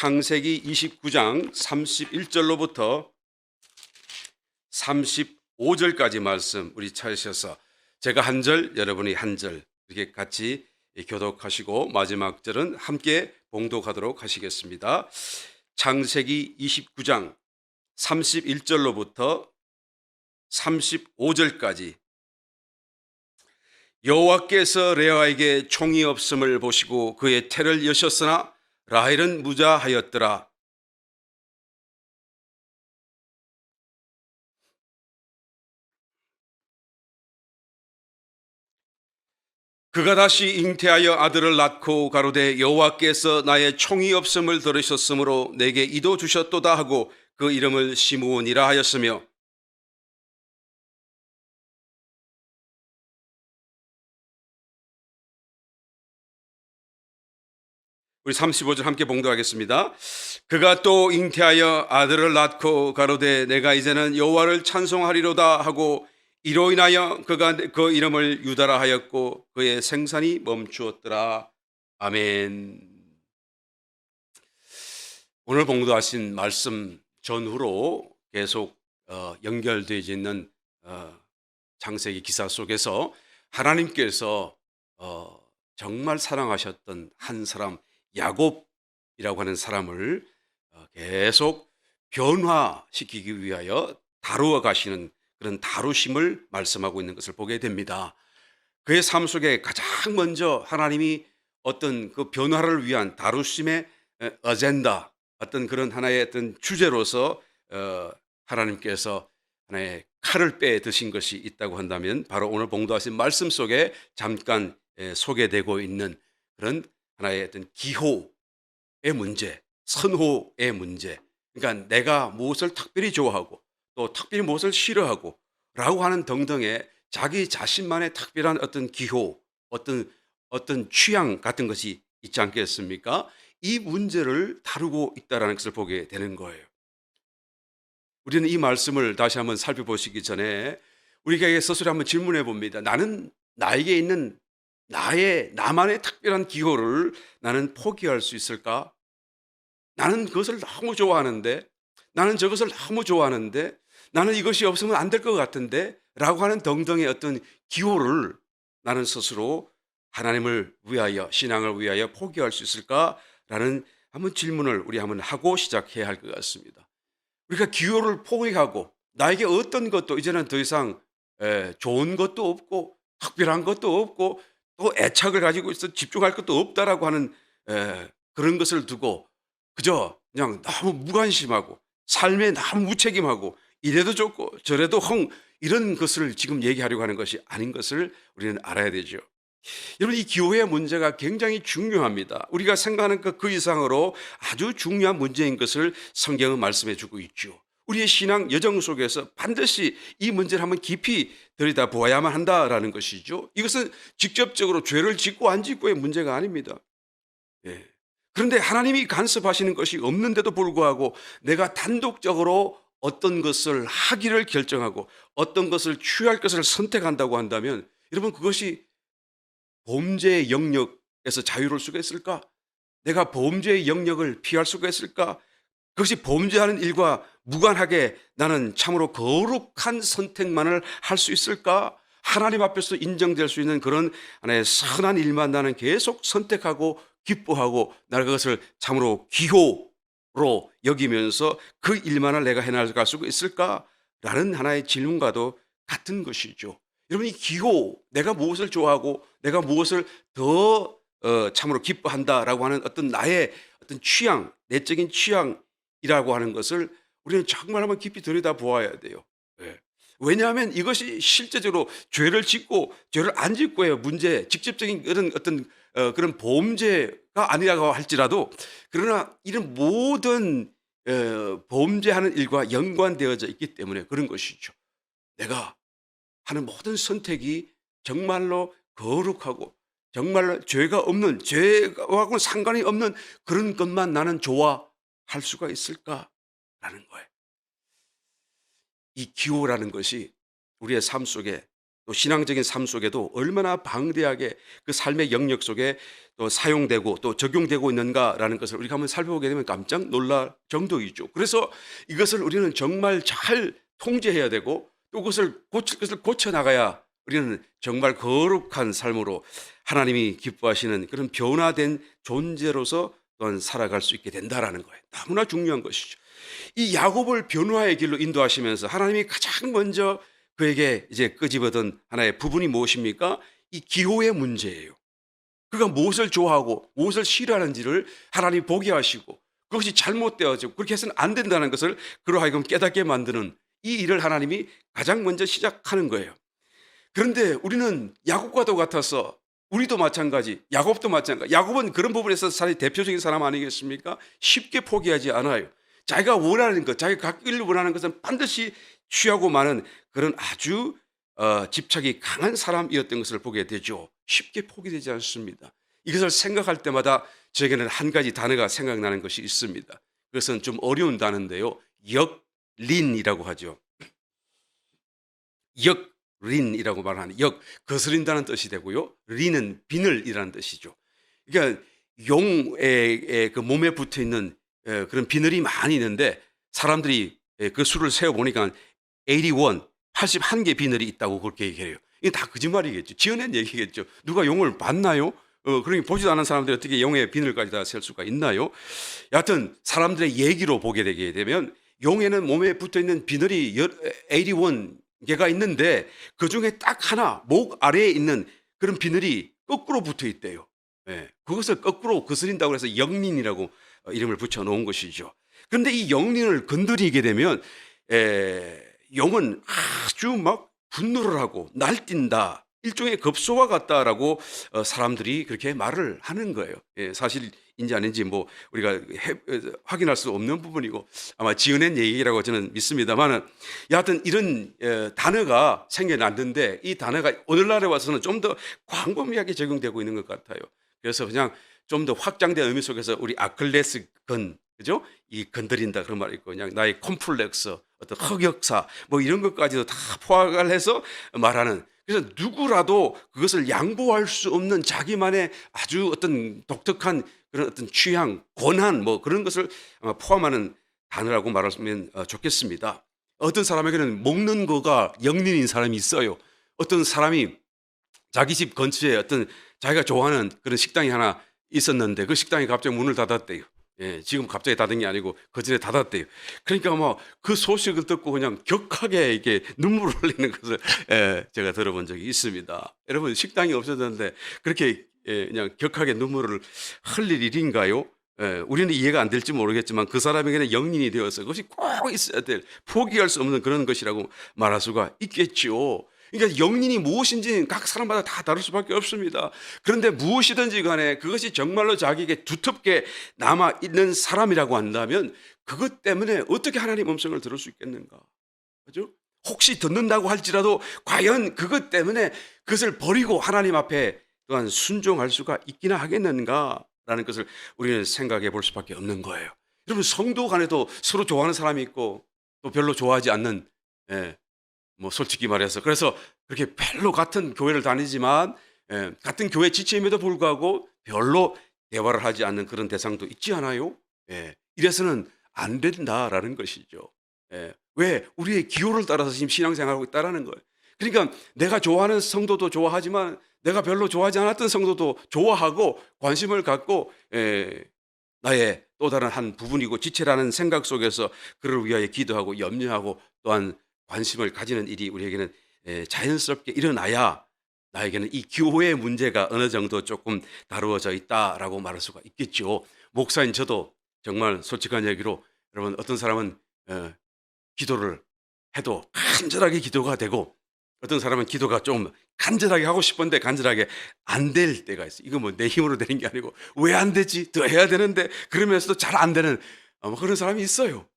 창세기 29장 31절로부터 35절까지 말씀 우리 찾으셔서 제가 한 절, 여러분이 한 절 이렇게 같이 교독하시고 마지막 절은 함께 봉독하도록 하시겠습니다. 창세기 29장 31절로부터 35절까지. 여호와께서 레아에게 총이 없음을 보시고 그의 태를 여셨으나 라헬은 무자하였더라. 그가 다시 잉태하여 아들을 낳고 가로되 여호와께서 나의 총이 없음을 들으셨으므로 내게 이도 주셨도다 하고 그 이름을 시므온이라 하였으며, 우리 35절 함께 봉독하겠습니다. 그가 또 잉태하여 아들을 낳고 가로되 내가 이제는 여호와를 찬송하리로다 하고 이로 인하여 그가 그 이름을 유다라 하였고 그의 생산이 멈추었더라. 아멘. 오늘 봉독하신 말씀 전후로 계속 연결되어 있는 창세기 기사 속에서 하나님께서 정말 사랑하셨던 한 사람 야곱이라고 하는 사람을 계속 변화시키기 위하여 다루어 가시는 그런 다루심을 말씀하고 있는 것을 보게 됩니다. 그의 삶 속에 가장 먼저 하나님이 어떤 그 변화를 위한 다루심의 어젠다, 어떤 그런 하나의 어떤 주제로서 하나님께서 하나의 칼을 빼 드신 것이 있다고 한다면 바로 오늘 봉독하신 말씀 속에 잠깐 소개되고 있는 그런 하나의 어떤 기호의 문제, 선호의 문제. 그러니까 내가 무엇을 특별히 좋아하고 또 특별히 무엇을 싫어하고 라고 하는 등등의 자기 자신만의 특별한 어떤 기호, 어떤 취향 같은 것이 있지 않겠습니까? 이 문제를 다루고 있다는 것을 보게 되는 거예요. 우리는 이 말씀을 다시 한번 살펴보시기 전에 우리가 스스로 한번 질문해 봅니다. 나는 나에게 있는 나만의 특별한 기호를 나는 포기할 수 있을까? 나는 그것을 너무 좋아하는데, 나는 저것을 너무 좋아하는데, 나는 이것이 없으면 안 될 것 같은데 라고 하는 등등의 어떤 기호를 나는 스스로 하나님을 위하여, 신앙을 위하여 포기할 수 있을까라는 한번 질문을 우리 한번 하고 시작해야 할 것 같습니다. 우리가 기호를 포기하고 나에게 어떤 것도 이제는 더 이상 좋은 것도 없고 특별한 것도 없고 또 애착을 가지고 있어 집중할 것도 없다라고 하는 그런 것을 두고 그저 그냥 너무 무관심하고 삶에 너무 무책임하고 이래도 좋고 저래도 이런 것을 지금 얘기하려고 하는 것이 아닌 것을 우리는 알아야 되죠. 여러분, 이 기호의 문제가 굉장히 중요합니다. 우리가 생각하는 그 이상으로 아주 중요한 문제인 것을 성경은 말씀해 주고 있죠. 우리의 신앙 여정 속에서 반드시 이 문제를 한번 깊이 들여다보아야만 한다라는 것이죠. 이것은 직접적으로 죄를 짓고 안 짓고의 문제가 아닙니다. 예. 그런데 하나님이 간섭하시는 것이 없는데도 불구하고 내가 단독적으로 어떤 것을 하기를 결정하고 어떤 것을 취할 것을 선택한다고 한다면 여러분, 그것이 범죄의 영역에서 자유로울 수가 있을까? 내가 범죄의 영역을 피할 수가 있을까? 그것이 범죄하는 일과 무관하게 나는 참으로 거룩한 선택만을 할 수 있을까? 하나님 앞에서 인정될 수 있는 그런 하나의 선한 일만 나는 계속 선택하고 기뻐하고 나는 그것을 참으로 기호로 여기면서 그 일만을 내가 해나갈 수가 있을까? 라는 하나의 질문과도 같은 것이죠. 여러분, 이 기호, 내가 무엇을 좋아하고 내가 무엇을 더 참으로 기뻐한다라고 하는 어떤 나의 어떤 취향, 내적인 취향이라고 하는 것을 우리는 정말 한번 깊이 들여다보아야 돼요. 예. 왜냐하면 이것이 실제적으로 죄를 짓고 죄를 안 짓고의 문제, 직접적인 그런 어떤 그런 범죄가 아니라고 할지라도 그러나 이런 모든 범죄하는 일과 연관되어져 있기 때문에 그런 것이죠. 내가 하는 모든 선택이 정말로 거룩하고 정말로 죄가 없는, 죄하고는 상관이 없는 그런 것만 나는 좋아할 수가 있을까라는 거예요. 이 기호라는 것이 우리의 삶 속에 또 신앙적인 삶 속에도 얼마나 방대하게 그 삶의 영역 속에 또 사용되고 또 적용되고 있는가라는 것을 우리가 한번 살펴보게 되면 깜짝 놀랄 정도이죠. 그래서 이것을 우리는 정말 잘 통제해야 되고 또 그것을 고칠 것을 고쳐 나가야 우리는 정말 거룩한 삶으로 하나님이 기뻐하시는 그런 변화된 존재로서 또한 살아갈 수 있게 된다라는 거예요. 너무나 중요한 것이죠. 이 야곱을 변화의 길로 인도하시면서 하나님이 가장 먼저 그에게 이제 끄집어든 하나의 부분이 무엇입니까? 이 기호의 문제예요. 그가 무엇을 좋아하고 무엇을 싫어하는지를 하나님이 보게 하시고 그것이 잘못되어지고 그렇게 해서는 안 된다는 것을 그로 하여금 깨닫게 만드는 이 일을 하나님이 가장 먼저 시작하는 거예요. 그런데 우리는 야곱과도 같아서 우리도 마찬가지, 야곱도 마찬가지. 야곱은 그런 부분에서 사실 대표적인 사람 아니겠습니까? 쉽게 포기하지 않아요. 자기가 원하는 것, 자기가 갖기를 원하는 것은 반드시 취하고 마는 그런 아주 집착이 강한 사람이었던 것을 보게 되죠. 쉽게 포기되지 않습니다. 이것을 생각할 때마다 저에게는 한 가지 단어가 생각나는 것이 있습니다. 그것은 좀 어려운 단어인데요. 역린이라고 하죠. 역린이라고 말하는 역, 거스린다는 뜻이 되고요. 린은 비늘이라는 뜻이죠. 그러니까 용의 그 몸에 붙어 있는 그런 비늘이 많이 있는데 사람들이 그 수를 세어 보니까 81개 비늘이 있다고 그렇게 얘기해요. 이게 다 거짓말이겠죠. 지어낸 얘기겠죠. 누가 용을 봤나요? 그러니 보지도 않은 사람들이 어떻게 용의 비늘까지 다 셀 수가 있나요? 여하튼 사람들의 얘기로 보게 되게 되면 용에는 몸에 붙어 있는 비늘이 81개가 있는데 그 중에 딱 하나 목 아래에 있는 그런 비늘이 거꾸로 붙어 있대요. 예, 그것을 거꾸로 거스린다고 해서 영린이라고 이름을 붙여 놓은 것이죠. 그런데 이 영린을 건드리게 되면 용은 아주 막 분노를 하고 날뛴다. 일종의 급소와 같다라고 사람들이 그렇게 말을 하는 거예요. 예, 사실인지 아닌지 뭐 우리가 확인할 수 없는 부분이고 아마 지어낸 얘기라고 저는 믿습니다만은 여하튼 이런 단어가 생겨났는데 이 단어가 오늘날에 와서는 좀 더 광범위하게 적용되고 있는 것 같아요. 그래서 그냥 좀 더 확장된 의미 속에서 우리 아클레스 건, 그죠? 이 건드린다 그런 말이 있고 그냥 나의 콤플렉스, 어떤 흑역사 뭐 이런 것까지도 다 포함을 해서 말하는, 그래서 누구라도 그것을 양보할 수 없는 자기만의 아주 어떤 독특한 그런 어떤 취향, 권한 뭐 그런 것을 아마 포함하는 단어라고 말하면 좋겠습니다. 어떤 사람에게는 먹는 거가 영린인 사람이 있어요. 어떤 사람이 자기 집 근처에 어떤 자기가 좋아하는 그런 식당이 하나 있었는데 그 식당이 갑자기 문을 닫았대요. 예, 지금 갑자기 닫은 게 아니고 그전에 닫았대요. 그러니까 뭐 그 소식을 듣고 그냥 격하게 이렇게 눈물을 흘리는 것을 제가 들어본 적이 있습니다. 여러분 식당이 없어졌는데 그렇게 그냥 격하게 눈물을 흘릴 일인가요? 우리는 이해가 안 될지 모르겠지만 그 사람에게는 영린이 되어서 그것이 꼭 있어야 될, 포기할 수 없는 그런 것이라고 말할 수가 있겠죠. 그러니까 영린이 무엇인지 각 사람마다 다 다를 수밖에 없습니다. 그런데 무엇이든지 간에 그것이 정말로 자기에게 두텁게 남아있는 사람이라고 한다면 그것 때문에 어떻게 하나님 음성을 들을 수 있겠는가? 그죠? 혹시 듣는다고 할지라도 과연 그것 때문에 그것을 버리고 하나님 앞에 또한 순종할 수가 있기나 하겠는가라는 것을 우리는 생각해 볼 수밖에 없는 거예요. 여러분 성도 간에도 서로 좋아하는 사람이 있고 또 별로 좋아하지 않는, 뭐 솔직히 말해서 그래서 그렇게 별로 같은 교회를 다니지만 같은 교회 지체임에도 불구하고 별로 대화를 하지 않는 그런 대상도 있지 않아요? 이래서는 안 된다라는 것이죠. 왜? 우리의 기호를 따라서 지금 신앙생활하고 있다라는 거예요. 그러니까 내가 좋아하는 성도도 좋아하지만 내가 별로 좋아하지 않았던 성도도 좋아하고 관심을 갖고 나의 또 다른 한 부분이고 지체라는 생각 속에서 그를 위하여 기도하고 염려하고 또한 관심을 가지는 일이 우리에게는 자연스럽게 일어나야 나에게는 이 교회의 문제가 어느 정도 조금 다루어져 있다라고 말할 수가 있겠죠. 목사인 저도 정말 솔직한 얘기로 여러분 어떤 사람은 기도를 해도 간절하게 기도가 되고 어떤 사람은 기도가 좀 간절하게 하고 싶은데 간절하게 안 될 때가 있어요. 이거 뭐 내 힘으로 되는 게 아니고 왜 안 되지? 더 해야 되는데 그러면서도 잘 안 되는 그런 사람이 있어요.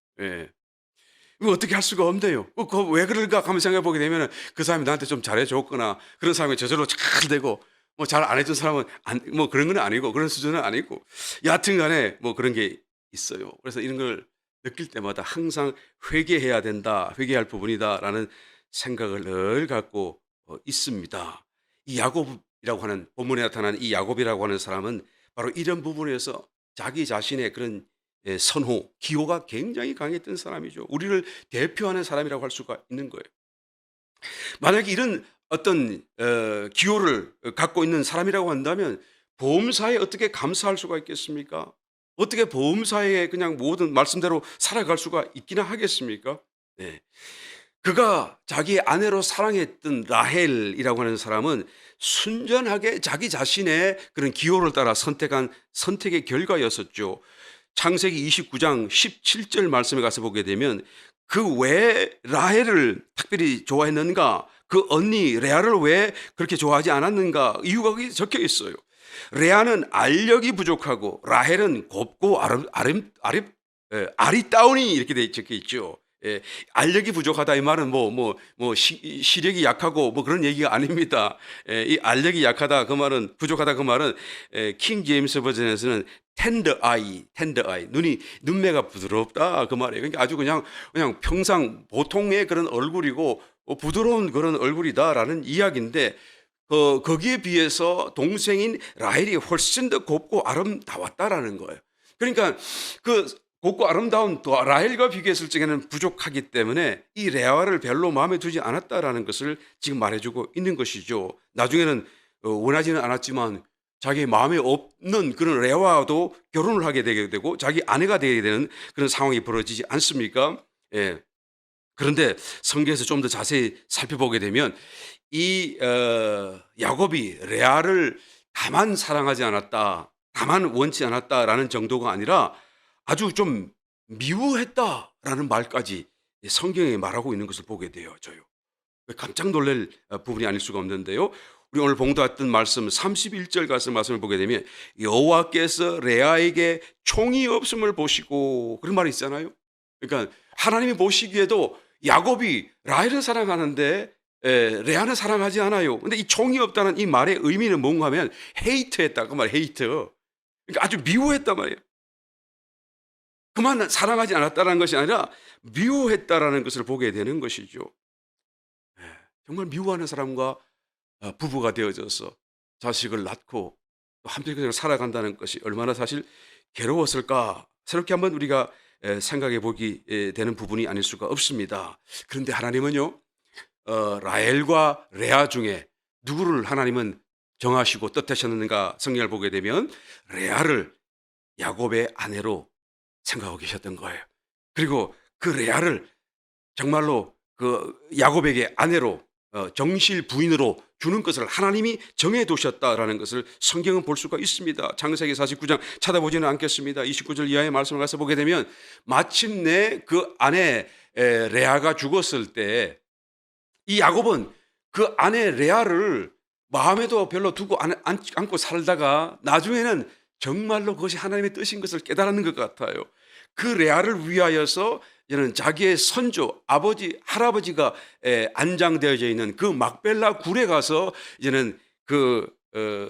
이거 어떻게 할 수가 없네요. 왜 그럴까 하면 생각해 보게 되면 그 사람이 나한테 좀 잘해줬거나 그런 사람이 저절로 잘 되고 뭐 잘 안 해준 사람은 뭐 그런 건 아니고 그런 수준은 아니고 여하튼 간에 뭐 그런 게 있어요. 그래서 이런 걸 느낄 때마다 항상 회개해야 된다, 회개할 부분이다라는 생각을 늘 갖고 있습니다. 이 야곱이라고 하는 본문에 나타나는 이 야곱이라고 하는 사람은 바로 이런 부분에서 자기 자신의 그런 선호, 기호가 굉장히 강했던 사람이죠. 우리를 대표하는 사람이라고 할 수가 있는 거예요. 만약에 이런 어떤 기호를 갖고 있는 사람이라고 한다면 보험사에 어떻게 감사할 수가 있겠습니까? 어떻게 보험사에 그냥 모든 말씀대로 살아갈 수가 있기나 하겠습니까? 네. 그가 자기 아내로 사랑했던 라헬이라고 하는 사람은 순전하게 자기 자신의 그런 기호를 따라 선택한 선택의 결과였었죠. 창세기 29장 17절 말씀에 가서 보게 되면 그 왜 라헬을 특별히 좋아했는가? 그 언니 레아를 왜 그렇게 좋아하지 않았는가? 이유가 거기 적혀 있어요. 레아는 알력이 부족하고 라헬은 곱고 아리따우니 이렇게 적혀 있죠. 예, 알력이 부족하다 이 말은 시력이 약하고 뭐 그런 얘기가 아닙니다. 이 알력이 약하다 그 말은 부족하다 그 말은 킹 제임스 버전에서는 텐더 아이 눈이 눈매가 부드럽다 그 말이에요. 그러니까 아주 그냥 평상 보통의 그런 얼굴이고 부드러운 그런 얼굴이다라는 이야기인데 거기에 비해서 동생인 라헬이 훨씬 더 곱고 아름다웠다라는 거예요. 그러니까 그 곱고 아름다운 라헬과 비교했을 적에는 부족하기 때문에 이 레아를 별로 마음에 두지 않았다라는 것을 지금 말해주고 있는 것이죠. 나중에는 원하지는 않았지만 자기 마음에 없는 그런 레아와도 결혼을 하게 되게 되고 자기 아내가 되게 되는 그런 상황이 벌어지지 않습니까? 예. 그런데 성경에서 좀 더 자세히 살펴보게 되면 이 야곱이 레아를 다만 사랑하지 않았다, 다만 원치 않았다라는 정도가 아니라 아주 좀 미워했다라는 말까지 성경에 말하고 있는 것을 보게 되어져요. 깜짝 놀랄 부분이 아닐 수가 없는데요. 우리 오늘 봉독했던 말씀 31절 가서 말씀을 보게 되면 여호와께서 레아에게 총이 없음을 보시고 그런 말이 있잖아요. 그러니까 하나님이 보시기에도 야곱이 라헬을 사랑하는데 레아는 사랑하지 않아요. 근데 이 총이 없다는 이 말의 의미는 뭔가 하면 헤이트했다 그 말 헤이트. 그러니까 아주 미워했단 말이에요. 그만 사랑하지 않았다는 것이 아니라 미워했다라는 것을 보게 되는 것이죠. 정말 미워하는 사람과 부부가 되어져서 자식을 낳고 또 한평생을 살아간다는 것이 얼마나 사실 괴로웠을까 새롭게 한번 우리가 생각해 보기 되는 부분이 아닐 수가 없습니다. 그런데 하나님은요 라헬과 레아 중에 누구를 하나님은 정하시고 뜻하셨는가 성경을 보게 되면 레아를 야곱의 아내로 생각하고 계셨던 거예요. 그리고 그 레아를 정말로 그 야곱에게 아내로 정실 부인으로 주는 것을 하나님이 정해두셨다라는 것을 성경은 볼 수가 있습니다. 창세기 49장 찾아보지는 않겠습니다. 29절 이하의 말씀을 가서 보게 되면 마침내 그 아내 레아가 죽었을 때 이 야곱은 그 아내 레아를 마음에도 별로 두고 안고 살다가 나중에는 정말로 그것이 하나님의 뜻인 것을 깨달은 것 같아요. 그 레아를 위하여서 이제는 자기의 선조, 아버지, 할아버지가 안장되어져 있는 그 막벨라 굴에 가서 이제는 그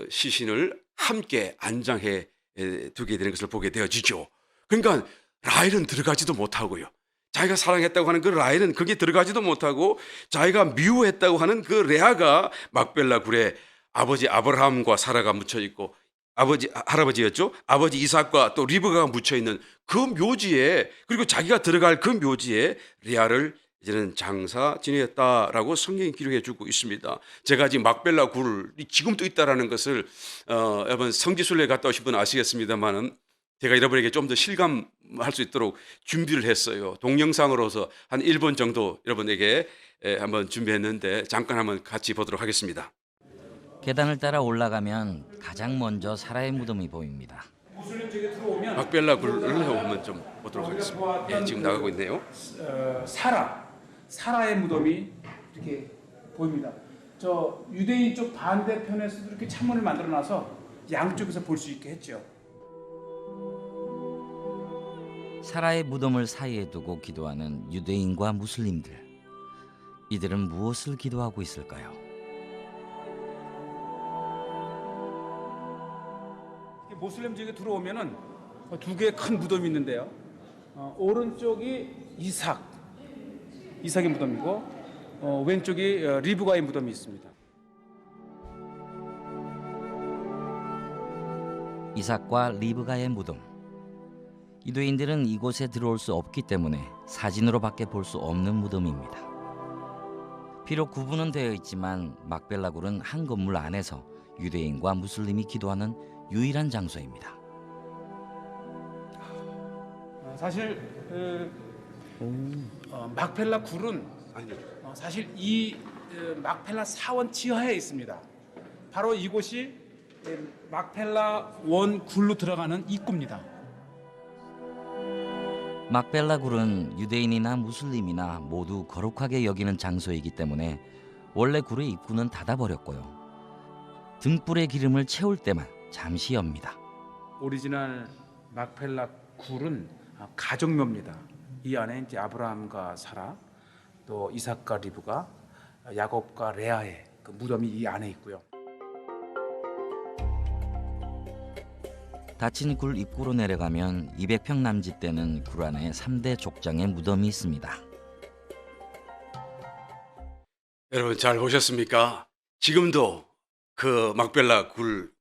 시신을 함께 안장해 두게 되는 것을 보게 되어지죠. 그러니까 라헬은 들어가지도 못하고요. 자기가 사랑했다고 하는 그 라헬은 거기에 들어가지도 못하고 자기가 미워했다고 하는 그 레아가 막벨라 굴에 아버지 아브라함과 사라가 묻혀 있고 아버지 할아버지였죠. 아버지 이삭과 또 리브가가 묻혀 있는 그 묘지에 그리고 자기가 들어갈 그 묘지에 레아를 이제는 장사 지냈다라고 성경이 기록해 주고 있습니다. 제가 지금 막벨라 굴이 지금도 있다라는 것을 여러분 성지순례 갔다 오신 분 아시겠습니다만은 제가 여러분에게 좀 더 실감할 수 있도록 준비를 했어요. 동영상으로서 한 1분 정도 여러분에게 한번 준비했는데 잠깐 한번 같이 보도록 하겠습니다. 계단을 따라 올라가면 가장 먼저 사라의 무덤이 보입니다. 막벨라 굴을 한번 좀 보도록 하겠습니다. 예, 지금 나가고 있네요. 사라의 무덤이 이렇게 보입니다. 저 유대인 쪽 반대편에서도 이렇게 창문을 만들어놔서 양쪽에서 볼 수 있게 했죠. 사라의 무덤을 사이에 두고 기도하는 유대인과 무슬림들. 이들은 무엇을 기도하고 있을까요? 모슬렘 지역에 들어오면은 두 개의 큰 무덤이 있는데요. 오른쪽이 이삭의 무덤이고 왼쪽이 리브가의 무덤이 있습니다. 이삭과 리브가의 무덤. 유대인들은 이곳에 들어올 수 없기 때문에 사진으로밖에 볼 수 없는 무덤입니다. 비록 구분은 되어 있지만 막벨라 굴은 한 건물 안에서 유대인과 무슬림이 기도하는 유일한 장소입니다. 사실 막펠라 굴은 사실 이 막펠라 사원 지하에 있습니다. 바로 이곳이 막펠라 원 굴로 들어가는 입구입니다. 막벨라 굴은 유대인이나 무슬림이나 모두 거룩하게 여기는 장소이기 때문에 원래 굴의 입구는 닫아버렸고요. 등불의 기름을 채울 때만 잠시 엽니다. 오리지널 막펠라 굴은 가정묘입니다. 이 안에 이제 아브라함과 사라, 또 이삭과 리브가, 야곱과 레아의 그 무덤이 이 안에 있고요. 닫힌 굴 입구로 내려가면 200평 남짓되는 굴 안에 3대 족장의 무덤이 있습니다. 여러분 잘 보셨습니까? 지금도 그 막벨라 굴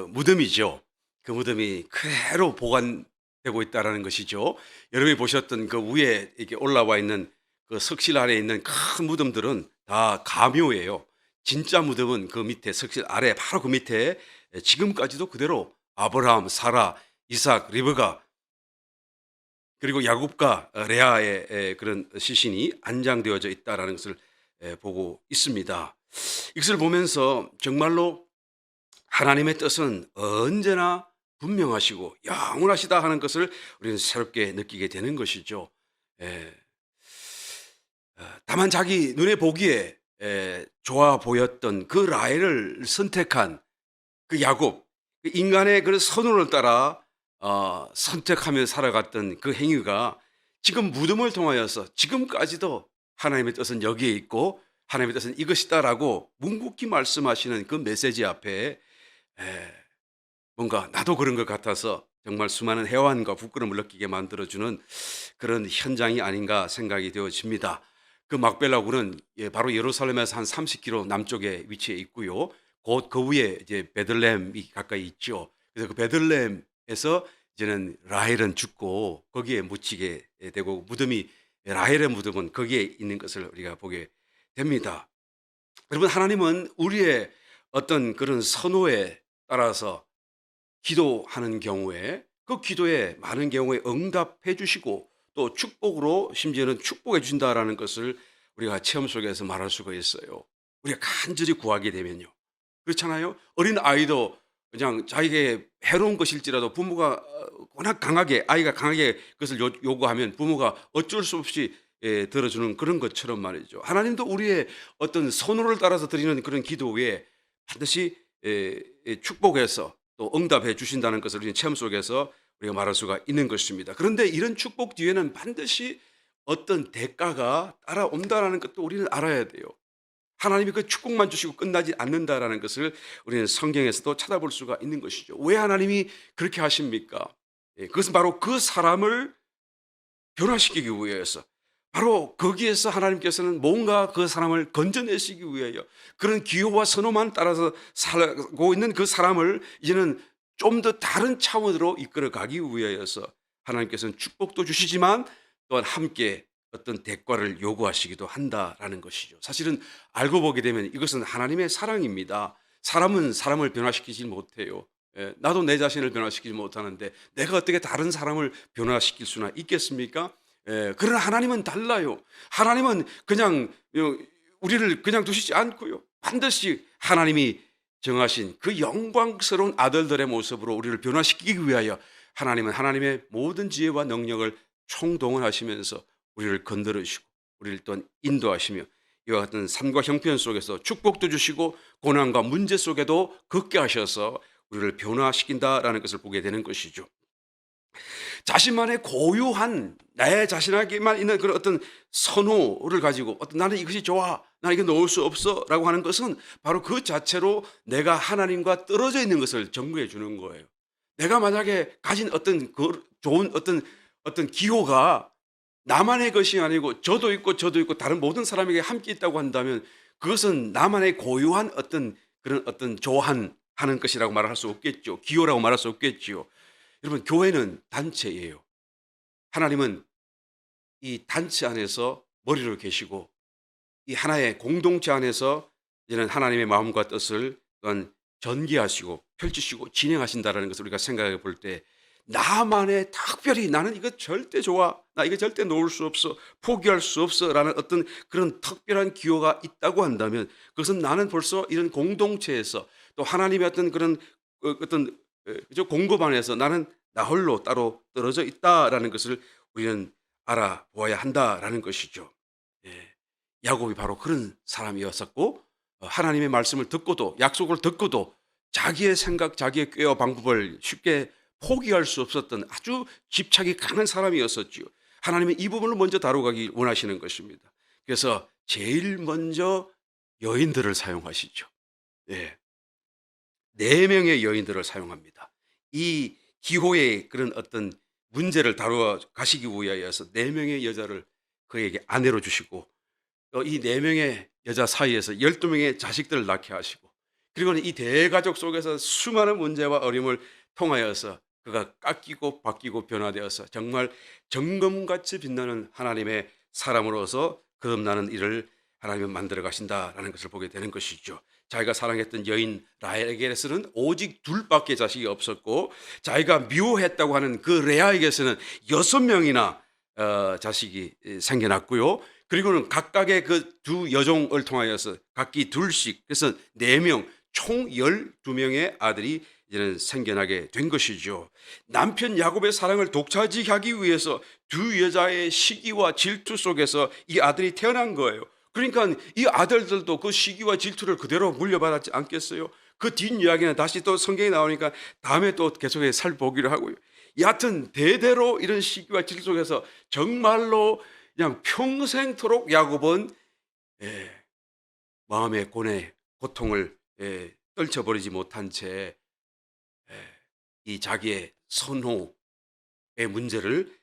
무덤이죠. 그 무덤이 그대로 보관되고 있다는 것이죠. 여러분이 보셨던 그 위에 이렇게 올라와 있는 그 석실 아래에 있는 큰 무덤들은 다 가묘예요. 진짜 무덤은 그 밑에 석실 아래 바로 그 밑에 지금까지도 그대로 아브라함, 사라, 이삭, 리브가 그리고 야곱과 레아의 그런 시신이 안장되어져 있다는 것을 보고 있습니다. 이것을 보면서 정말로 하나님의 뜻은 언제나 분명하시고 영원하시다 하는 것을 우리는 새롭게 느끼게 되는 것이죠. 다만 자기 눈에 보기에 좋아 보였던 그 라헬을 선택한 그 야곱, 그 인간의 그 선호를 따라 선택하며 살아갔던 그 행위가 지금 무덤을 통하여서 지금까지도 하나님의 뜻은 여기에 있고 하나님의 뜻은 이것이다라고 묵묵히 말씀하시는 그 메시지 앞에 뭔가 나도 그런 것 같아서 정말 수많은 해환과 부끄러움을 느끼게 만들어주는 그런 현장이 아닌가 생각이 되어집니다. 그 막벨라 굴은 바로 예루살렘에서 한 30km 남쪽에 위치해 있고요. 곧 그 위에 이제 베들레헴이 가까이 있죠. 그래서 그 베들레헴에서 이제는 라헬은 죽고 거기에 묻히게 되고 무덤이 라헬의 무덤은 거기에 있는 것을 우리가 보게 됩니다. 여러분 하나님은 우리의 어떤 그런 선호에 따라서 기도하는 경우에 그 기도에 많은 경우에 응답해 주시고 또 축복으로 심지어는 축복해 주신다라는 것을 우리가 체험 속에서 말할 수가 있어요. 우리가 간절히 구하게 되면요. 그렇잖아요. 어린 아이도 그냥 자기에게 해로운 것일지라도 부모가 워낙 강하게 아이가 강하게 그것을 요구하면 부모가 어쩔 수 없이 들어주는 그런 것처럼 말이죠. 하나님도 우리의 어떤 선호를 따라서 드리는 그런 기도에 반드시 축복해서 또 응답해 주신다는 것을 우리는 체험 속에서 우리가 말할 수가 있는 것입니다. 그런데 이런 축복 뒤에는 반드시 어떤 대가가 따라온다는 것도 우리는 알아야 돼요. 하나님이 그 축복만 주시고 끝나지 않는다라는 것을 우리는 성경에서도 찾아볼 수가 있는 것이죠. 왜 하나님이 그렇게 하십니까? 그것은 바로 그 사람을 변화시키기 위해서 바로 거기에서 하나님께서는 뭔가 그 사람을 건져내시기 위하여 그런 기호와 선호만 따라서 살고 있는 그 사람을 이제는 좀 더 다른 차원으로 이끌어가기 위하여서 하나님께서는 축복도 주시지만 또한 함께 어떤 대가를 요구하시기도 한다라는 것이죠. 사실은 알고 보게 되면 이것은 하나님의 사랑입니다. 사람은 사람을 변화시키지 못해요. 나도 내 자신을 변화시키지 못하는데 내가 어떻게 다른 사람을 변화시킬 수나 있겠습니까? 그러나 하나님은 달라요. 하나님은 그냥 우리를 그냥 두시지 않고요. 반드시 하나님이 정하신 그 영광스러운 아들들의 모습으로 우리를 변화시키기 위하여 하나님은 하나님의 모든 지혜와 능력을 총동원하시면서 우리를 건드리시고 우리를 또한 인도하시며 이와 같은 삶과 형편 속에서 축복도 주시고 고난과 문제 속에도 걷게 하셔서 우리를 변화시킨다라는 것을 보게 되는 것이죠. 자신만의 고유한 내 자신에게만 있는 그런 어떤 선호를 가지고 어떤 나는 이것이 좋아, 나는 이거 놓을 수 없어 라고 하는 것은 바로 그 자체로 내가 하나님과 떨어져 있는 것을 증거해 주는 거예요. 내가 만약에 가진 어떤 좋은 어떤 기호가 나만의 것이 아니고 저도 있고 저도 있고 다른 모든 사람에게 함께 있다고 한다면 그것은 나만의 고유한 어떤 그런 어떤 조한하는 것이라고 말할 수 없겠죠. 기호라고 말할 수 없겠지요. 여러분 교회는 단체예요. 하나님은 이 단체 안에서 머리로 계시고 이 하나의 공동체 안에서 이제는 하나님의 마음과 뜻을 또한 전개하시고 펼치시고 진행하신다라는 것을 우리가 생각해 볼 때 나만의 특별히 나는 이거 절대 좋아. 나 이거 절대 놓을 수 없어. 포기할 수 없어. 라는 어떤 그런 특별한 기호가 있다고 한다면 그것은 나는 벌써 이런 공동체에서 또 하나님의 어떤 그런 어떤 그죠? 공급 안에서 나는 나 홀로 따로 떨어져 있다라는 것을 우리는 알아보아야 한다라는 것이죠. 예. 야곱이 바로 그런 사람이었었고 하나님의 말씀을 듣고도 약속을 듣고도 자기의 생각, 자기의 꾀와 방법을 쉽게 포기할 수 없었던 아주 집착이 강한 사람이었었지요. 하나님은 이 부분을 먼저 다루기 원하시는 것입니다. 그래서 제일 먼저 여인들을 사용하시죠. 예. 4명의 여인들을 사용합니다. 이 기호의 그런 어떤 문제를 다루어 가시기 위하여서 4명의 여자를 그에게 아내로 주시고 또 이 4명의 여자 사이에서 12명의 자식들을 낳게 하시고 그리고는 이 대가족 속에서 수많은 문제와 어려움을 통하여서 그가 깎이고 바뀌고 변화되어서 정말 정금같이 빛나는 하나님의 사람으로서 거듭나는 일을 하나님은 만들어 가신다라는 것을 보게 되는 것이죠. 자기가 사랑했던 여인 라헬에게서는 오직 2밖에 자식이 없었고 자기가 미워했다고 하는 그 레아에게서는 6명이나 자식이 생겨났고요. 그리고는 각각의 그 2 여종을 통하여서 각기 2씩 그래서 4명 총 12명의 아들이 이제는 생겨나게 된 것이죠. 남편 야곱의 사랑을 독차지하기 위해서 2 여자의 시기와 질투 속에서 이 아들이 태어난 거예요. 그러니까 이 아들들도 그 시기와 질투를 그대로 물려받았지 않겠어요? 그 뒷이야기는 다시 또 성경에 나오니까 다음에 또 계속해서 살펴보기로 하고요. 여하튼 대대로 이런 시기와 질투 속에서 정말로 그냥 평생토록 야곱은 마음의 고뇌, 고통을 떨쳐버리지 못한 채 이 자기의 선호의 문제를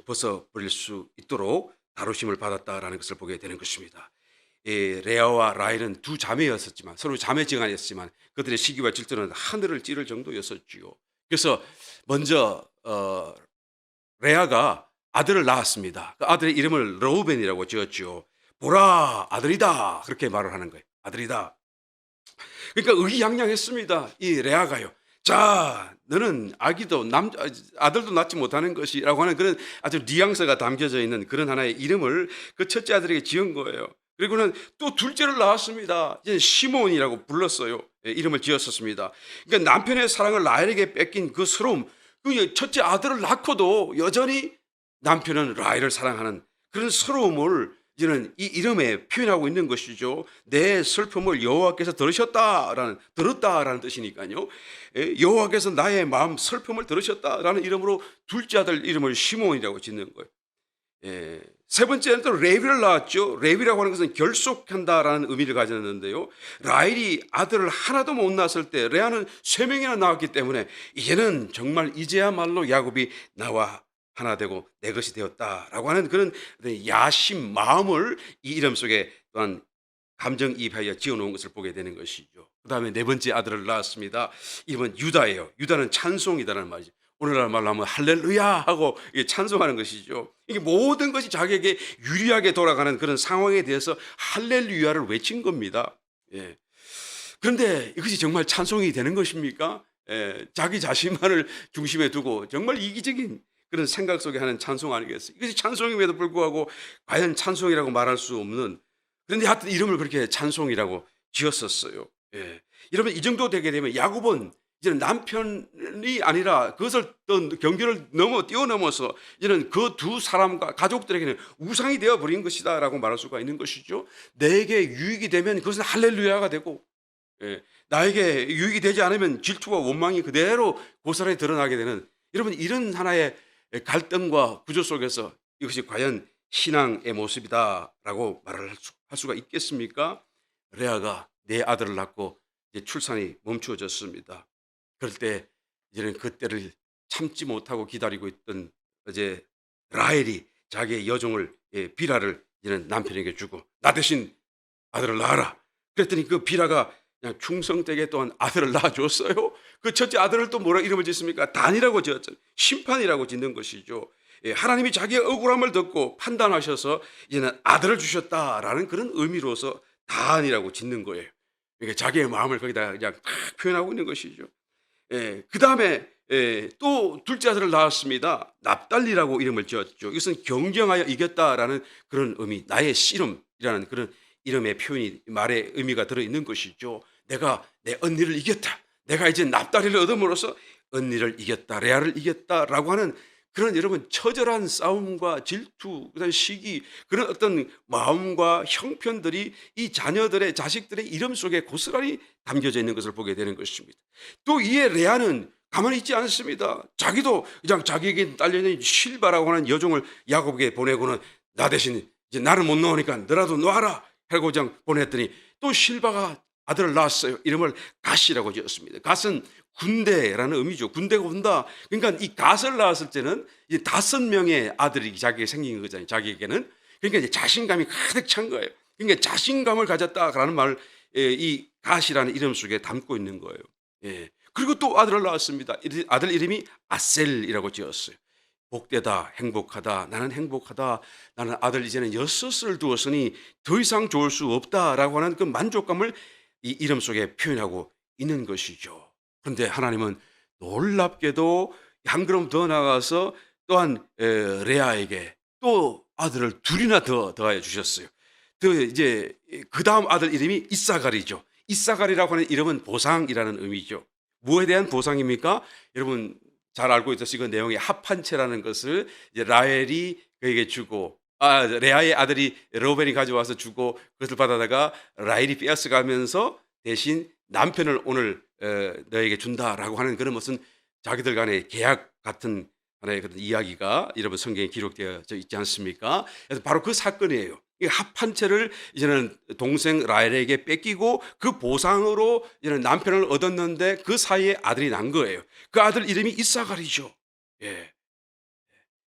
벗어버릴 수 있도록 다루심을 받았다라는 것을 보게 되는 것입니다. 레아와 라헬은 2 자매였었지만 서로 자매지간이었지만 그들의 시기와 질투는 하늘을 찌를 정도였었지요. 그래서 먼저 레아가 아들을 낳았습니다. 그 아들의 이름을 르우벤이라고 지었죠. 보라 아들이다 그렇게 말을 하는 거예요. 아들이다. 그러니까 의기양양했습니다. 이 레아가요. 자, 너는 아들도 낳지 못하는 것이라고 하는 그런 아주 뉘앙스가 담겨져 있는 그런 하나의 이름을 그 첫째 아들에게 지은 거예요. 그리고는 또 둘째를 낳았습니다. 이제 시몬이라고 불렀어요. 이름을 지었었습니다. 그러니까 남편의 사랑을 라헬에게 뺏긴 그 서러움, 그 첫째 아들을 낳고도 여전히 남편은 라헬을 사랑하는 그런 서러움을 이제는 이 이름에 표현하고 있는 것이죠. 내 슬픔을 여호와께서 들었다라는 뜻이니까요. 여호와께서 나의 마음 슬픔을 들으셨다라는 이름으로 둘째 아들 이름을 시몬이라고 짓는 거예요. 세 번째는 또 레위를 낳았죠. 레위라고 하는 것은 결속한다라는 의미를 가졌는데요. 라헬이 아들을 하나도 못 낳았을 때 레아는 3명이나 낳았기 때문에 이제는 정말 이제야말로 야곱이 나와 하나 되고 내 것이 되었다라고 하는 그런 야심 마음을 이 이름 속에 또한 감정이입하여 지어놓은 것을 보게 되는 것이죠. 그 다음에 4번째 아들을 낳았습니다. 이름은 유다예요. 유다는 찬송이다라는 말이죠. 오늘날 말로 하면 할렐루야 하고 찬송하는 것이죠. 이게 모든 것이 자기에게 유리하게 돌아가는 그런 상황에 대해서 할렐루야를 외친 겁니다. 그런데 이것이 정말 찬송이 되는 것입니까? 자기 자신만을 중심에 두고 정말 이기적인 그런 생각 속에 하는 찬송 아니겠어요? 이것이 찬송임에도 불구하고 과연 찬송이라고 말할 수 없는 그런데 하여튼 이름을 그렇게 찬송이라고 지었었어요. 여러분 이 정도 되게 되면 야곱은 이제는 남편이 아니라 그것을 또 경계를 뛰어넘어서 이제는 그 2 사람과 가족들에게는 우상이 되어버린 것이다라고 말할 수가 있는 것이죠. 내게 유익이 되면 그것은 할렐루야가 되고 나에게 유익이 되지 않으면 질투와 원망이 그대로 고스란히 드러나게 되는 여러분 이런 하나의 갈등과 구조 속에서 이것이 과연 신앙의 모습이다라고 말을 할 수가 있겠습니까? 레아가 4 아들을 낳고 이제 출산이 멈추어졌습니다. 그럴 때 이제는 그때를 참지 못하고 기다리고 있던 이제 라헬이 자기의 여종을 빌하를 이제는 남편에게 주고 나 대신 아들을 낳아라. 그랬더니 그 빌하가 그냥 충성되게 또한 아들을 낳아줬어요. 그 첫째 아들을 또 뭐라 이름을 짓습니까? 단이라고 지었잖아요. 심판이라고 짓는 것이죠. 하나님이 자기의 억울함을 듣고 판단하셔서 이제는 아들을 주셨다라는 그런 의미로서 단이라고 짓는 거예요. 그러니까 자기의 마음을 거기다 그냥 딱 표현하고 있는 것이죠. 그 다음에 또 둘째 아들을 낳았습니다. 납달리라고 이름을 지었죠. 이것은 경쟁하여 이겼다라는 그런 의미, 나의 씨름이라는 그런 이름의 표현이 말의 의미가 들어있는 것이죠. 내가 내 언니를 이겼다. 내가 이제 납달리를 얻음으로써 언니를 이겼다. 레아를 이겼다라고 하는 그런 여러분 처절한 싸움과 질투, 그다음 시기, 그런 어떤 마음과 형편들이 이 자녀들의 자식들의 이름 속에 고스란히 담겨져 있는 것을 보게 되는 것입니다. 또 이에 레아는 가만히 있지 않습니다. 자기도 그냥 자기에게 딸려있는 실바라고 하는 여종을 야곱에게 보내고는 나 대신 이제 나를 못 놓으니까 너라도 놓아라 하고 그냥 보냈더니 또 실바가 아들을 낳았어요. 이름을 갓이라고 지었습니다. 갓은 군대라는 의미죠. 군대가 온다. 그러니까 이 갓을 낳았을 때는 이제 5명의 아들이 자기에게 생긴 거잖아요. 자기에게는. 그러니까 이제 자신감이 가득 찬 거예요. 그러니까 자신감을 가졌다라는 말을 이 갓이라는 이름 속에 담고 있는 거예요. 그리고 또 아들을 낳았습니다. 아들 이름이 아셀이라고 지었어요. 복되다, 행복하다, 나는 행복하다, 나는 아들 이제는 6을 두었으니 더 이상 좋을 수 없다라고 하는 그 만족감을 이 이름 속에 표현하고 있는 것이죠. 그런데 하나님은 놀랍게도 한 걸음 더 나가서 또한 레아에게 또 아들을 둘이나 더 더하여 주셨어요. 이제 그 다음 아들 이름이 이사갈이죠. 이사갈이라고 하는 이름은 보상이라는 의미죠. 무엇에 대한 보상입니까? 여러분 잘 알고 있듯이 그 내용의 합한채라는 것을 이제 라헬이 그에게 주고 레아의 아들이 르우벤이 가져와서 주고 그것을 받아다가 라헬이 빼앗아가면서 대신 남편을 오늘 너에게 준다라고 하는 그런 무슨 자기들 간의 계약 같은 하나의 그런 이야기가 여러분 성경에 기록되어 있지 않습니까? 그래서 바로 그 사건이에요. 이 합한 채를 이제는 동생 라헬에게 뺏기고 그 보상으로 이제는 남편을 얻었는데 그 사이에 아들이 난 거예요. 그 아들 이름이 이사갈이죠.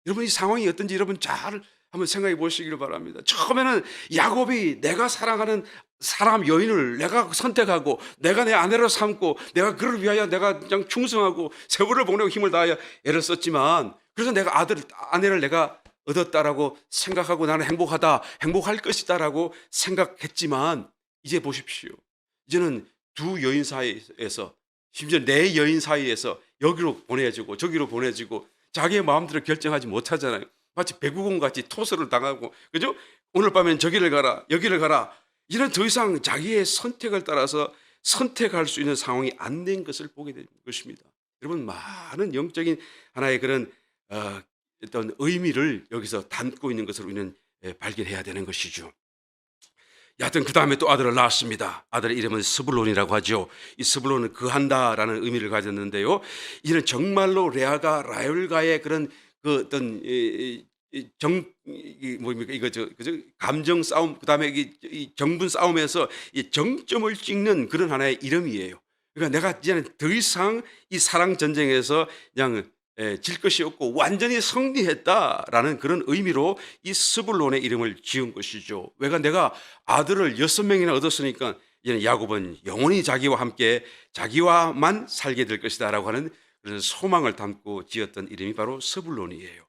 여러분 이 상황이 어떤지 여러분 잘 한번 생각해 보시기를 바랍니다. 처음에는 야곱이 내가 사랑하는 사람 여인을 내가 선택하고 내가 내 아내로 삼고 내가 그를 위하여 내가 그냥 충성하고 세월을 보내고 힘을 다하여 애를 썼지만 그래서 내가 아내를 내가 얻었다라고 생각하고 나는 행복하다, 행복할 것이다라고 생각했지만 이제 보십시오. 이제는 두 여인 사이에서 심지어 내 여인 사이에서 여기로 보내지고 저기로 보내지고 자기의 마음대로 결정하지 못하잖아요. 마치 배구공같이 토스를 당하고 그죠? 오늘 밤엔 저기를 가라 여기를 가라 이런 더 이상 자기의 선택을 따라서 선택할 수 있는 상황이 안 된 것을 보게 되는 것입니다. 여러분 많은 영적인 하나의 그런 어떤 의미를 여기서 담고 있는 것을 우리는 발견해야 되는 것이죠. 여하튼 그 다음에 또 아들을 낳았습니다. 아들의 이름은 스불론이라고 하죠. 이 스불론은 거한다라는 의미를 가졌는데요. 이는 정말로 레아가 라헬과의 그런 그 어떤 뭡니까 이거 그죠? 감정 싸움 그다음에 이 정분 싸움에서 이 정점을 찍는 그런 하나의 이름이에요. 그러니까 내가 이제는 더 이상 이 사랑 전쟁에서 그냥 질 것이 없고 완전히 승리했다라는 그런 의미로 이 스불론의 이름을 지은 것이죠. 왜가 내가 아들을 6명이나 얻었으니까 이제는 야곱은 영원히 자기와 함께 자기와만 살게 될 것이다라고 하는 그런 소망을 담고 지었던 이름이 바로 스불론이에요.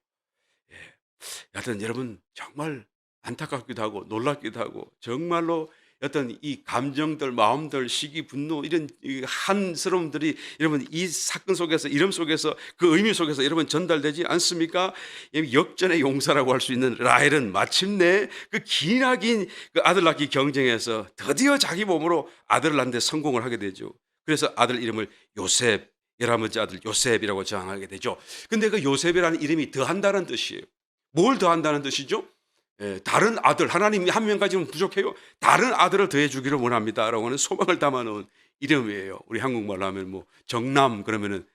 여하튼 여러분 정말 안타깝기도 하고 놀랍기도 하고 정말로 어떤 이 감정들, 마음들, 시기, 분노 이런 한스러움들이 여러분 이 사건 속에서 이름 속에서 그 의미 속에서 여러분 전달되지 않습니까? 역전의 용사라고 할 수 있는 라헬은 마침내 그 기나긴 그 아들 낳기 경쟁에서 드디어 자기 몸으로 아들을 낳는 데 성공을 하게 되죠. 그래서 아들 이름을 요셉, 11번째 아들 요셉이라고 정하게 되죠. 근데 그 요셉이라는 이름이 더한다는 뜻이에요. 뭘 더한다는 뜻이죠? 다른 아들, 하나님이 한 명 가지면 부족해요. 다른 아들을 더해 주기를 원합니다라고 하는 소망을 담아놓은 이름이에요. 우리 한국말로 하면 뭐 정남 그러면은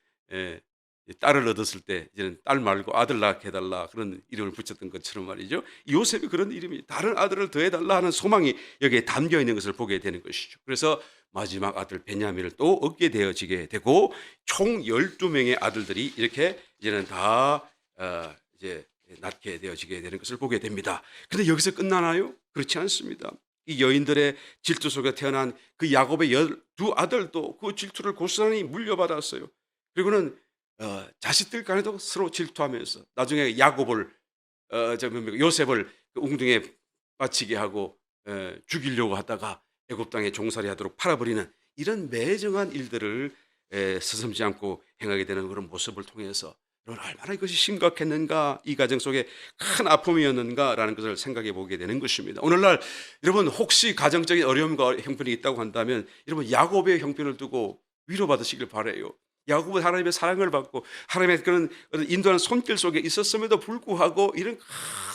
딸을 얻었을 때 이제는 딸 말고 아들 낳게 해달라 그런 이름을 붙였던 것처럼 말이죠. 요셉이 그런 이름이 다른 아들을 더해달라 하는 소망이 여기에 담겨 있는 것을 보게 되는 것이죠. 그래서 마지막 아들 베냐민을 또 얻게 되어지게 되고 총 12명의 아들들이 이렇게 이제는 다 이제 낳게 되어지게 되는 것을 보게 됩니다. 그런데 여기서 끝나나요? 그렇지 않습니다. 이 여인들의 질투 속에 태어난 그 야곱의 12아들도 그 질투를 고스란히 물려받았어요. 그리고는 자식들 간에도 서로 질투하면서 나중에 야곱을 요셉을 그 웅둥이에 빠치게 하고 죽이려고 하다가 애굽 땅에 종살이하도록 팔아버리는 이런 매정한 일들을 서슴지 않고 행하게 되는 그런 모습을 통해서 여러분 얼마나 이것이 심각했는가, 이 가정 속에 큰 아픔이었는가라는 것을 생각해 보게 되는 것입니다. 오늘날 여러분 혹시 가정적인 어려움과 형편이 있다고 한다면 여러분 야곱의 형편을 두고 위로받으시길 바라요. 야곱은 하나님의 사랑을 받고 하나님의 그런 인도하는 손길 속에 있었음에도 불구하고 이런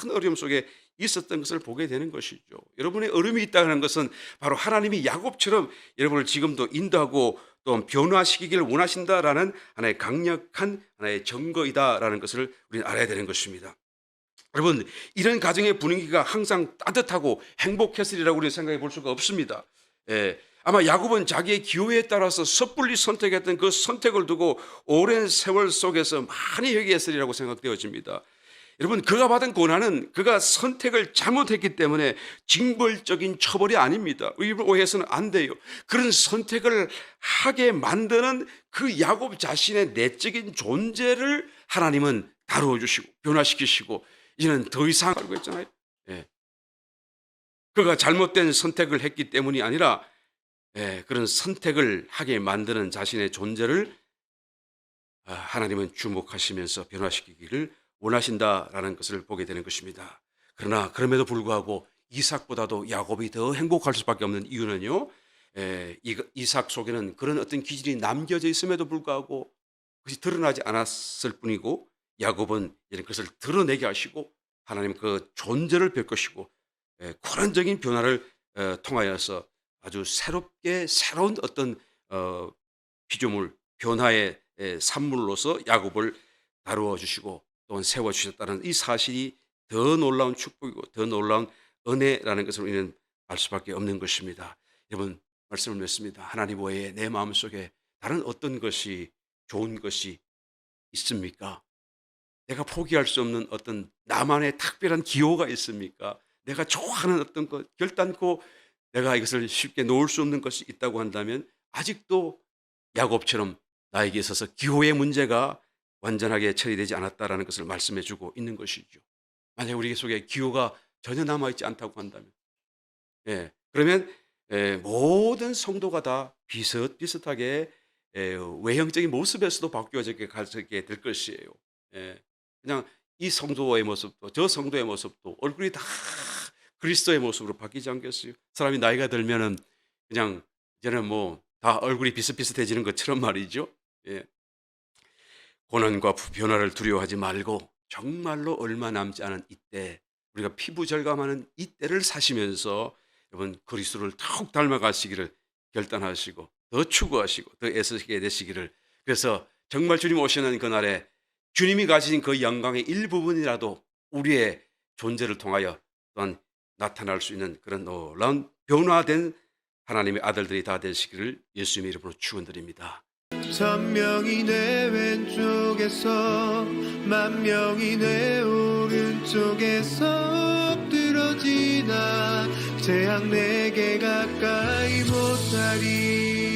큰 어려움 속에 있었던 것을 보게 되는 것이죠. 여러분의 어려움이 있다는 것은 바로 하나님이 야곱처럼 여러분을 지금도 인도하고 또 변화시키기를 원하신다라는 하나의 강력한 하나의 증거이다라는 것을 우리는 알아야 되는 것입니다. 여러분 이런 가정의 분위기가 항상 따뜻하고 행복했으리라고 우리는 생각해 볼 수가 없습니다. 아마 야곱은 자기의 기호에 따라서 섣불리 선택했던 그 선택을 두고 오랜 세월 속에서 많이 회개했으리라고 생각되어집니다. 여러분 그가 받은 고난은 그가 선택을 잘못했기 때문에 징벌적인 처벌이 아닙니다. 오해해서는 안 돼요. 그런 선택을 하게 만드는 그 야곱 자신의 내적인 존재를 하나님은 다루어 주시고 변화시키시고 이제는 더 이상 알고 있잖아요. 그가 잘못된 선택을 했기 때문이 아니라 그런 선택을 하게 만드는 자신의 존재를 하나님은 주목하시면서 변화시키기를 원하신다라는 것을 보게 되는 것입니다. 그러나 그럼에도 불구하고 이삭보다도 야곱이 더 행복할 수밖에 없는 이유는요, 이삭 속에는 그런 어떤 기질이 남겨져 있음에도 불구하고 그것이 드러나지 않았을 뿐이고 야곱은 이런 것을 드러내게 하시고 하나님 그 존재를 뵐 것이고 고난적인 변화를 통하여서 아주 새롭게 새로운 어떤 피조물 변화의 산물로서 야곱을 다루어 주시고 또한 세워 주셨다는 이 사실이 더 놀라운 축복이고 더 놀라운 은혜라는 것을 우리는 알 수밖에 없는 것입니다. 여러분 말씀을 맺습니다. 하나님 외에 내 마음속에 다른 어떤 것이 좋은 것이 있습니까? 내가 포기할 수 없는 어떤 나만의 특별한 기호가 있습니까? 내가 좋아하는 어떤 것 결단코 내가 이것을 쉽게 놓을 수 없는 것이 있다고 한다면 아직도 야곱처럼 나에게 있어서 기호의 문제가 완전하게 처리되지 않았다라는 것을 말씀해 주고 있는 것이죠. 만약 우리 속에 기호가 전혀 남아있지 않다고 한다면 그러면 모든 성도가 다 비슷비슷하게 외형적인 모습에서도 바뀌어지게 가게 될 것이에요. 그냥 이 성도의 모습도 저 성도의 모습도 얼굴이 다 그리스도의 모습으로 바뀌지 않겠어요? 사람이 나이가 들면은 그냥 이제는 뭐 다 얼굴이 비슷비슷해지는 것처럼 말이죠. 고난과 변화를 두려워하지 말고 정말로 얼마 남지 않은 이때 우리가 피부 절감하는 이때를 사시면서 여러분 그리스도를 더욱 닮아가시기를 결단하시고 더 추구하시고 더 애쓰게 되시기를 그래서 정말 주님 오시는 그날에 주님이 가지신 그 영광의 일부분이라도 우리의 존재를 통하여 또한 나타날 수 있는 그런 놀라운 변화된 하나님의 아들들이 다 되시기를 예수님의 이름으로 축원드립니다. 천명이 내 왼쪽에서 만명이 내 오른쪽에서 엎드러지나 재앙 내게 가까이 못하리.